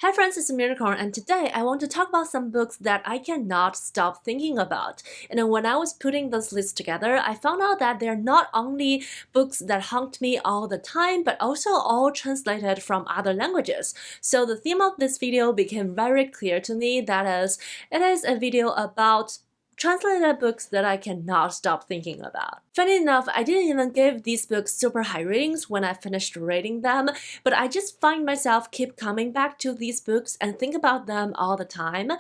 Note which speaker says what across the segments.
Speaker 1: Hi friends, it's Miracle, and today I want to talk about some books that I cannot stop thinking about. And when I was putting this list together, I found out that they're not only books that haunt me all the time, but also all translated from other languages. So the theme of this video became very clear to me, that is, it is a video about translated books that I cannot stop thinking about. Funny enough, I didn't even give these books super high ratings when I finished reading them, but I just find myself keep coming back to these books and think about them all the time.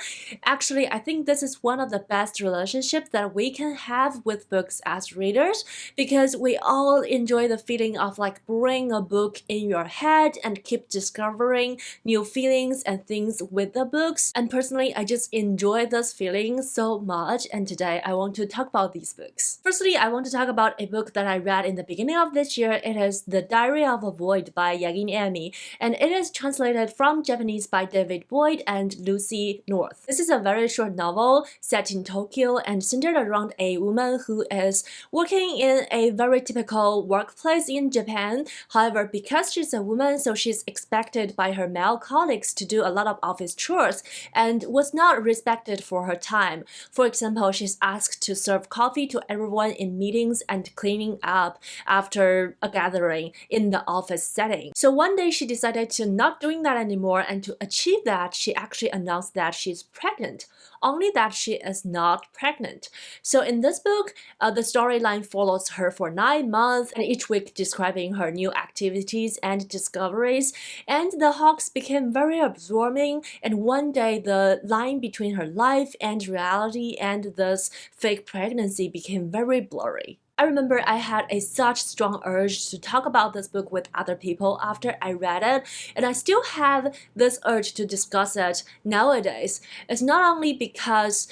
Speaker 1: Actually, I think this is one of the best relationships that we can have with books as readers, because we all enjoy the feeling of like bringing a book in your head and keep discovering new feelings and things with the books. And personally, I just enjoy this feeling so much, and today I want to talk about these books. Firstly, I want to talk about a book that I read in the beginning of this year. It is The Diary of a Void by Yagi and Emi, and it is translated from Japanese by David Boyd and Lucy North. This is a very short novel set in Tokyo and centered around a woman who is working in a very typical workplace in Japan. However, because she's a woman, so she's expected by her male colleagues to do a lot of office chores and was not respected for her time. For example, she's asked to serve coffee to everyone in meetings and cleaning up after a gathering in the office setting. So one day she decided to not doing that anymore, and to achieve that, she actually announced that she's pregnant, only that she is not pregnant. So in this book, the storyline follows her for 9 months, and each week describing her new activities and discoveries, and the hawks became very absorbing, and one day the line between her life and reality and this fake pregnancy became very blurry. I remember I had such strong urge to talk about this book with other people after I read it, and I still have this urge to discuss it nowadays. It's not only because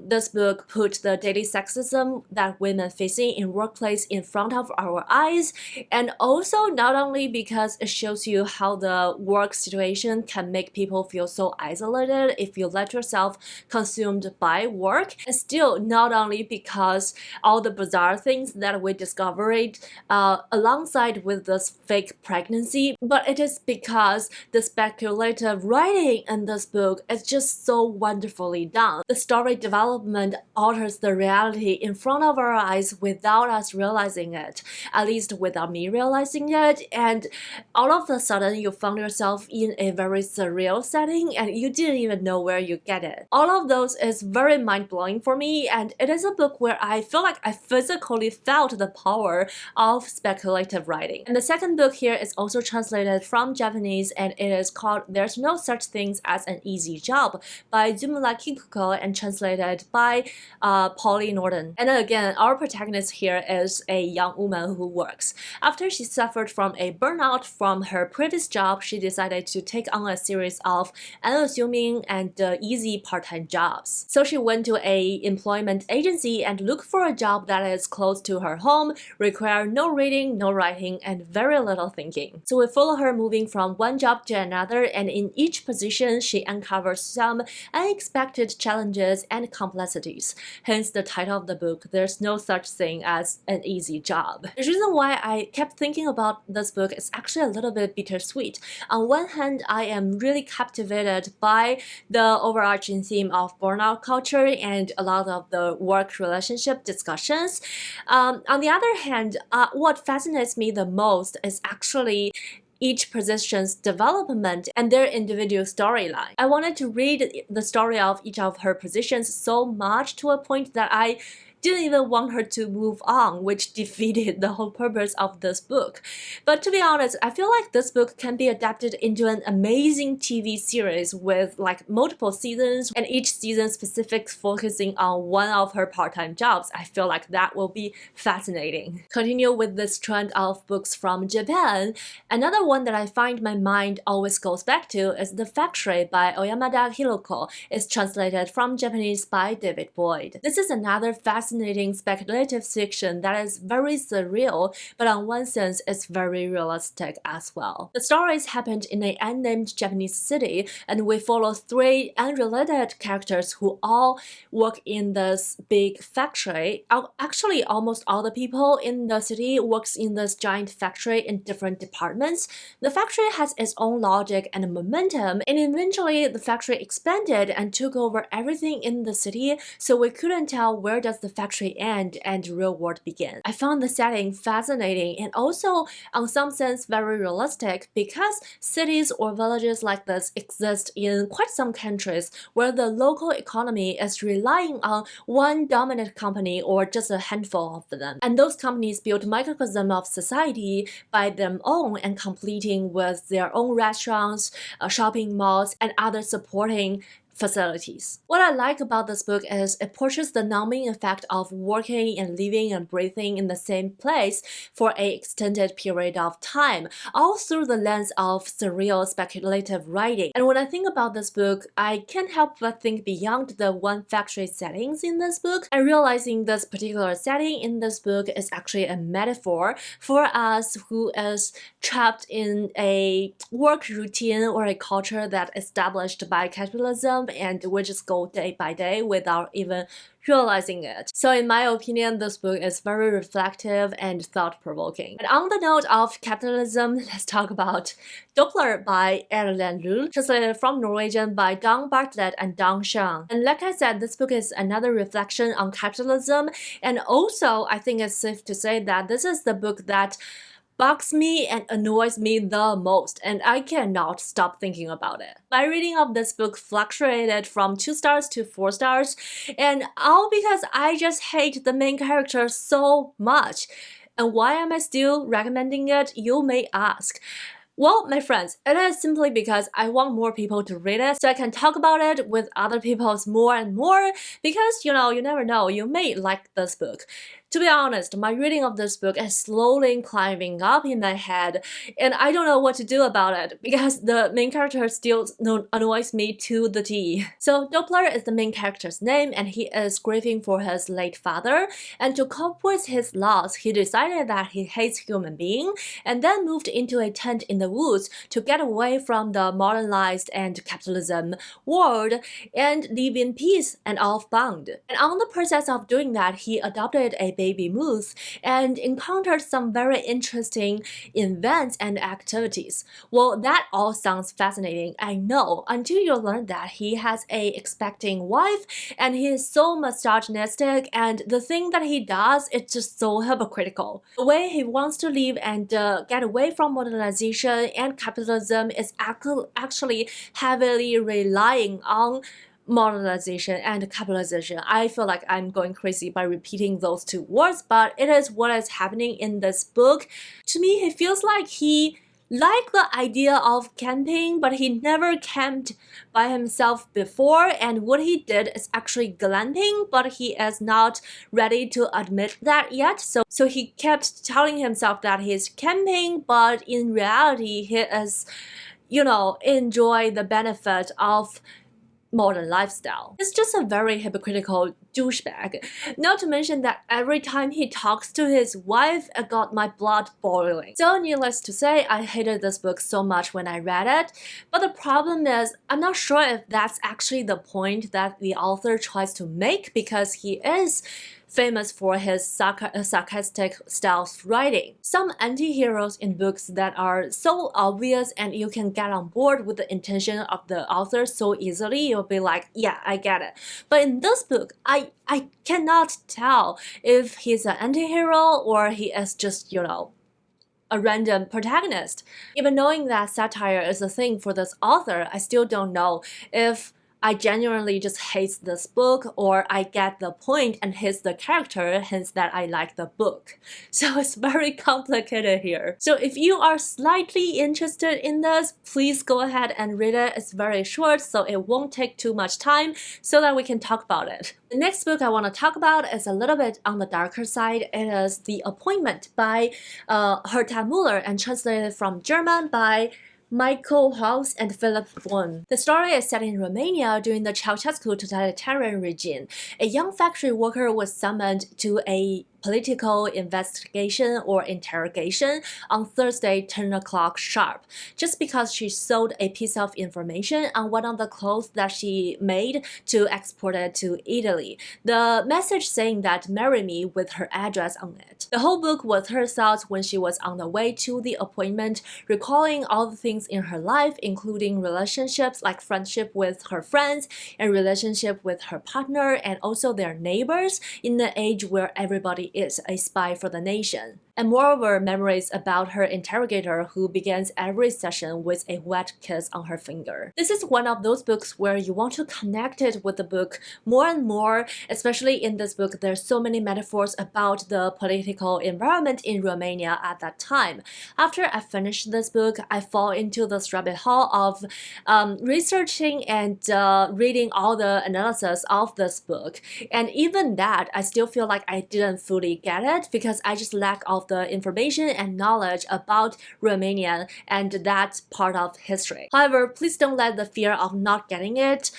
Speaker 1: this book put the daily sexism that women facing in workplace in front of our eyes, and also not only because it shows you how the work situation can make people feel so isolated if you let yourself consumed by work, and still not only because all the bizarre things that we discovered alongside with this fake pregnancy, but it is because the speculative writing in this book is just so wonderfully done. The story development alters the reality in front of our eyes without us realizing it, at least without me realizing it, and all of a sudden you found yourself in a very surreal setting and you didn't even know where you get it. All of those is very mind-blowing for me, and it is a book where I feel like I physically felt the power of speculative writing. And the second book here is also translated from Japanese, and it is called There's No Such Things as an Easy Job by Tsumura Kikuko and translated by Polly Barton. And again, our protagonist here is a young woman who works. After she suffered from a burnout from her previous job, she decided to take on a series of unassuming and easy part-time jobs. So she went to a employment agency and looked for a job that is close to her home, require no reading, no writing, and very little thinking. So we follow her moving from one job to another, and in each position she uncovers some unexpected challenges and complexities. Hence the title of the book, There's No Such Thing as an Easy Job. The reason why I kept thinking about this book is actually a little bit bittersweet. On one hand, I am really captivated by the overarching theme of burnout culture and a lot of the work relationship discussions. On the other hand, what fascinates me the most is actually each position's development and their individual storyline. I wanted to read the story of each of her positions so much to a point that I didn't even want her to move on, which defeated the whole purpose of this book. But to be honest, I feel like this book can be adapted into an amazing TV series with like multiple seasons, and each season specific focusing on one of her part-time jobs. I feel like that will be fascinating. Continue with this trend of books from Japan. Another one that I find my mind always goes back to is The Factory by Oyamada Hiroko. It's translated from Japanese by David Boyd. This is another fascinating fascinating speculative fiction that is very surreal, but on one sense it's very realistic as well. The stories happened in an unnamed Japanese city, and we follow three unrelated characters who all work in this big factory. Actually, almost all the people in the city works in this giant factory in different departments. The factory has its own logic and momentum, and eventually the factory expanded and took over everything in the city, so we couldn't tell where does the factory end and the real world begin. I found the setting fascinating and also, in some sense, very realistic because cities or villages like this exist in quite some countries where the local economy is relying on one dominant company or just a handful of them. And those companies build microcosm of society by their own and completing with their own restaurants, shopping malls, and other supporting facilities. What I like about this book is it portrays the numbing effect of working and living and breathing in the same place for an extended period of time, all through the lens of surreal speculative writing. And when I think about this book, I can't help but think beyond the one factory settings in this book, and realizing this particular setting in this book is actually a metaphor for us who is trapped in a work routine or a culture that is established by capitalism, and we just go day by day without even realizing it. So in my opinion, this book is very reflective and thought-provoking. And on the note of capitalism, let's talk about DOPPLER by Erlend Loe, translated from Norwegian by Don Bartleet and Don Shang. And like I said, this book is another reflection on capitalism, and also I think it's safe to say that this is the book that bugs me and annoys me the most, and I cannot stop thinking about it. My reading of this book fluctuated from 2 stars to 4 stars, and all because I just hate the main character so much. And why am I still recommending it, you may ask? Well, my friends, it is simply because I want more people to read it so I can talk about it with other people more and more, because you never know, you may like this book. To be honest, my reading of this book is slowly climbing up in my head, and I don't know what to do about it because the main character still annoys me to the T. So DOPPLER is the main character's name, and he is grieving for his late father, and to cope with his loss, he decided that he hates human beings, and then moved into a tent in the woods to get away from the modernized and capitalism world and live in peace and off-bound. And on the process of doing that, he adopted a baby moose and encountered some very interesting events and activities. Well, that all sounds fascinating, I know, until you learn that he has a expecting wife and he is so misogynistic, and the thing that he does is just so hypocritical. The way he wants to live and get away from modernization and capitalism is actually heavily relying on modernization and capitalization. I feel like I'm going crazy by repeating those two words, but it is what is happening in this book. To me, he feels like he liked the idea of camping, but he never camped by himself before, and what he did is actually glamping, but he is not ready to admit that yet. So he kept telling himself that he's camping, but in reality, he is, enjoy the benefit of modern lifestyle. It's just a very hypocritical douchebag. Not to mention that every time he talks to his wife, I got my blood boiling. So needless to say, I hated this book so much when I read it. But the problem is, I'm not sure if that's actually the point that the author tries to make, because he is famous for his sarcastic style of writing. Some anti-heroes in books that are so obvious and you can get on board with the intention of the author so easily, you'll be like, yeah, I get it. But in this book, I cannot tell if he's an anti-hero or he is just, a random protagonist. Even knowing that satire is a thing for this author, I still don't know if I genuinely just hate this book, or I get the point and hate the character, hence that I like the book. So it's very complicated here. So if you are slightly interested in this, please go ahead and read it. It's very short, so it won't take too much time so that we can talk about it. The next book I want to talk about is a little bit on the darker side. It is The Appointment by Herta Müller and translated from German by Michael Hulse and Philip Boehm. The story is set in Romania during the Ceausescu totalitarian regime. A young factory worker was summoned to a political investigation or interrogation on Thursday 10 o'clock sharp, just because she sold a piece of information on one of the clothes that she made to export it to Italy. The message saying that marry me with her address on it. The whole book was her thoughts when she was on the way to the appointment, recalling all the things in her life, including relationships like friendship with her friends and relationship with her partner and also their neighbors in the age where everybody is a spy for the nation. And moreover, memories about her interrogator who begins every session with a wet kiss on her finger. This is one of those books where you want to connect it with the book more and more, especially in this book. There's so many metaphors about the political environment in Romania at that time. After I finished this book, I fall into this rabbit hole of researching and reading all the analysis of this book. And even that, I still feel like I didn't fully get it because I just lack of the information and knowledge about Romania and that part of history. However, please don't let the fear of not getting it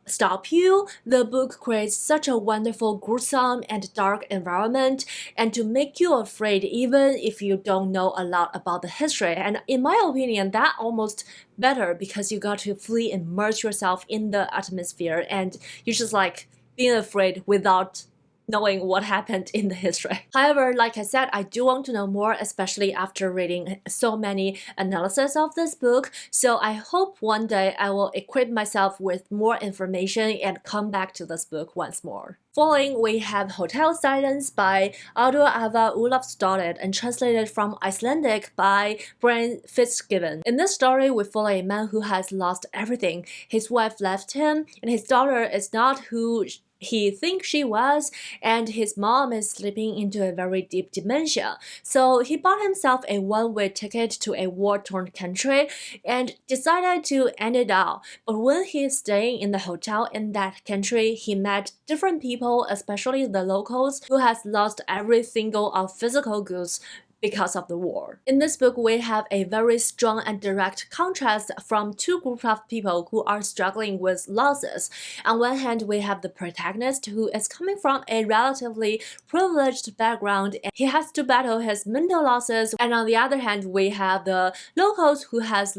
Speaker 1: stop you. The book creates such a wonderful, gruesome, and dark environment, and to make you afraid even if you don't know a lot about the history. And in my opinion, that almost better because you got to fully immerse yourself in the atmosphere and you just like being afraid without knowing what happened in the history. However, like I said, I do want to know more, especially after reading so many analyses of this book. So I hope one day I will equip myself with more information and come back to this book once more. Following, we have Hotel Silence by Auður Ava Ólafsdóttir and translated from Icelandic by Brian FitzGibbon. In this story, we follow a man who has lost everything. His wife left him, and his daughter is not who he thinks she was, and his mom is slipping into a very deep dementia. So he bought himself a one-way ticket to a war-torn country and decided to end it all. But when he is staying in the hotel in that country, he met different people, especially the locals, who has lost every single of physical goods because of the war. In this book, we have a very strong and direct contrast from two groups of people who are struggling with losses. On one hand, we have the protagonist who is coming from a relatively privileged background and he has to battle his mental losses, and on the other hand, we have the locals who has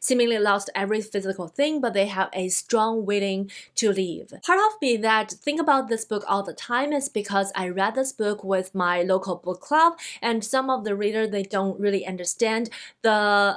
Speaker 1: seemingly lost every physical thing, but they have a strong willing to leave. Part of me that think about this book all the time is because I read this book with my local book club, and some of the readers, they don't really understand the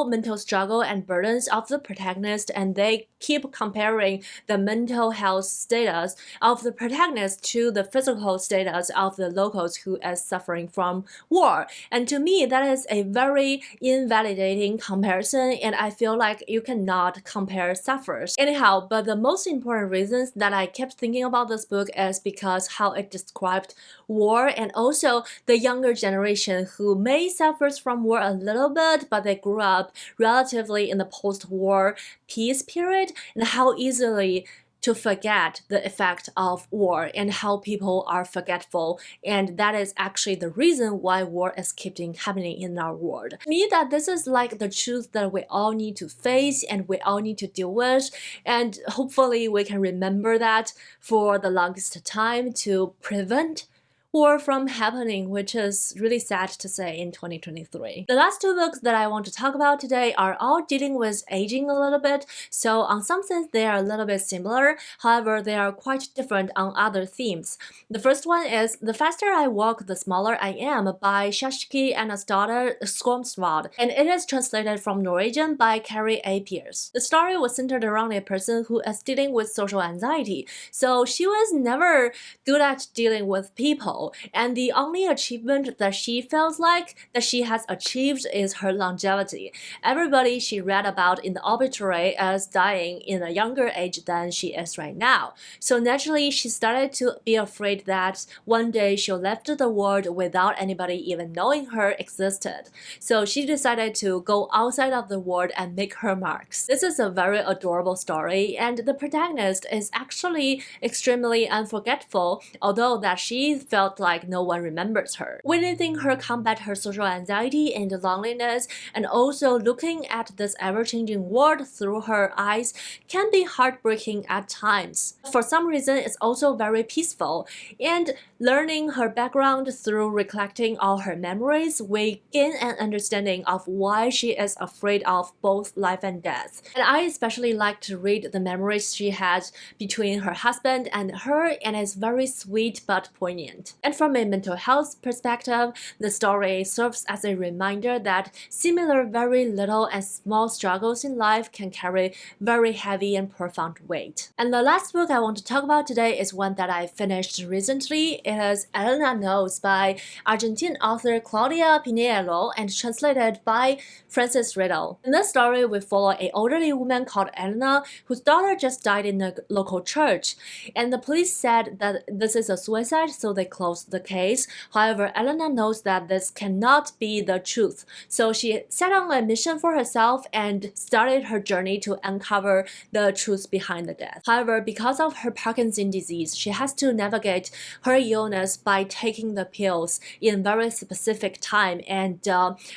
Speaker 1: mental struggle and burdens of the protagonist, and they keep comparing the mental health status of the protagonist to the physical status of the locals who is suffering from war. And to me, that is a very invalidating comparison, and I feel like you cannot compare sufferers. Anyhow, but the most important reasons that I kept thinking about this book is because how it described war and also the younger generation who may suffers from war a little bit, but they grew up relatively in the post-war peace period, and how easily to forget the effect of war and how people are forgetful, and that is actually the reason why war is keeping happening in our world. To me, that this is like the truth that we all need to face and we all need to deal with, and hopefully we can remember that for the longest time to prevent war from happening, which is really sad to say in 2023. The last two books that I want to talk about today are all dealing with aging a little bit, so on some sense they are a little bit similar, however they are quite different on other themes. The first one is The Faster I Walk, the Smaller I Am by Kjersti Annesdatter Skomsvold, and it is translated from Norwegian by Kerri A Pierce. The story was centered around a person who is dealing with social anxiety, so she was never good at dealing with people, and the only achievement that she feels like that she has achieved is her longevity. Everybody she read about in the obituary is dying in a younger age than she is right now. So naturally, she started to be afraid that one day she'll left the world without anybody even knowing her existed. So she decided to go outside of the world and make her marks. This is a very adorable story, and the protagonist is actually extremely unforgettable, although that she felt felt like no one remembers her. Witnessing her combat her social anxiety and loneliness, and also looking at this ever-changing world through her eyes can be heartbreaking at times. For some reason, it's also very peaceful, and learning her background through recollecting all her memories, we gain an understanding of why she is afraid of both life and death. And I especially like to read the memories she had between her husband and her, and it's very sweet but poignant. And from a mental health perspective, the story serves as a reminder that similar very little and small struggles in life can carry very heavy and profound weight. And the last book I want to talk about today is one that I finished recently. It is ELENA Knows by Argentine author Claudia Piñeiro and translated by Frances Riddle. In this story, we follow an elderly woman called ELENA whose daughter just died in a local church, and the police said that this is a suicide, so they closed the case. However, ELENA knows that this cannot be the truth, so she set on a mission for herself and started her journey to uncover the truth behind the death. However, because of her Parkinson's disease, she has to navigate her illness by taking the pills in very specific time and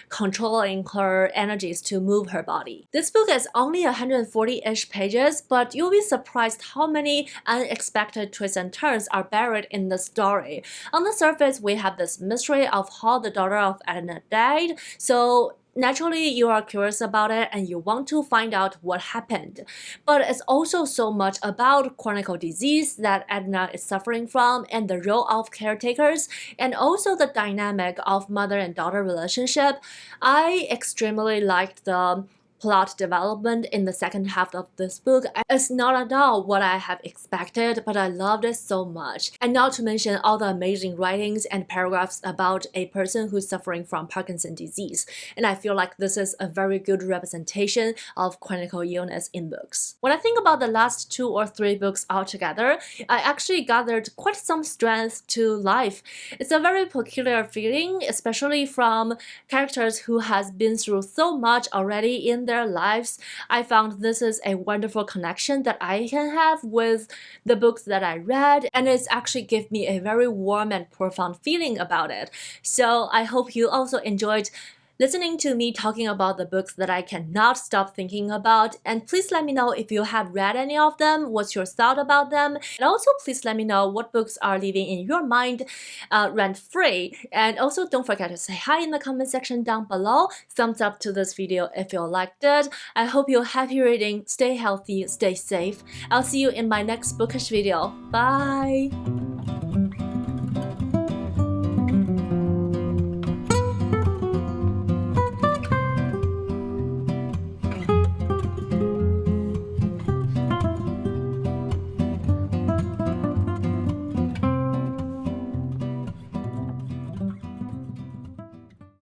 Speaker 1: controlling her energies to move her body. This book is only 140-ish pages, but you'll be surprised how many unexpected twists and turns are buried in the story. On the surface, we have this mystery of how the daughter of ELENA died, so naturally, you are curious about it and you want to find out what happened. But it's also so much about chronic disease that ELENA is suffering from and the role of caretakers and also the dynamic of mother and daughter relationship. I extremely liked the plot development in the second half of this book. It's not at all what I have expected, but I loved it so much. And not to mention all the amazing writings and paragraphs about a person who's suffering from Parkinson's disease. And I feel like this is a very good representation of chronic illness in books. When I think about the last 2 or 3 books altogether, I actually gathered quite some strength to life. It's a very peculiar feeling, especially from characters who has been through so much already in their lives. I found this is a wonderful connection that I can have with the books that I read, and it's actually give me a very warm and profound feeling about it. So I hope you also enjoyed listening to me talking about the books that I cannot stop thinking about. And please let me know if you have read any of them, what's your thought about them, and also please let me know what books are living in your mind rent-free. And also don't forget to say hi in the comment section down below. Thumbs up to this video if you liked it. I hope you're happy reading, stay healthy, stay safe. I'll see you in my next bookish video. Bye!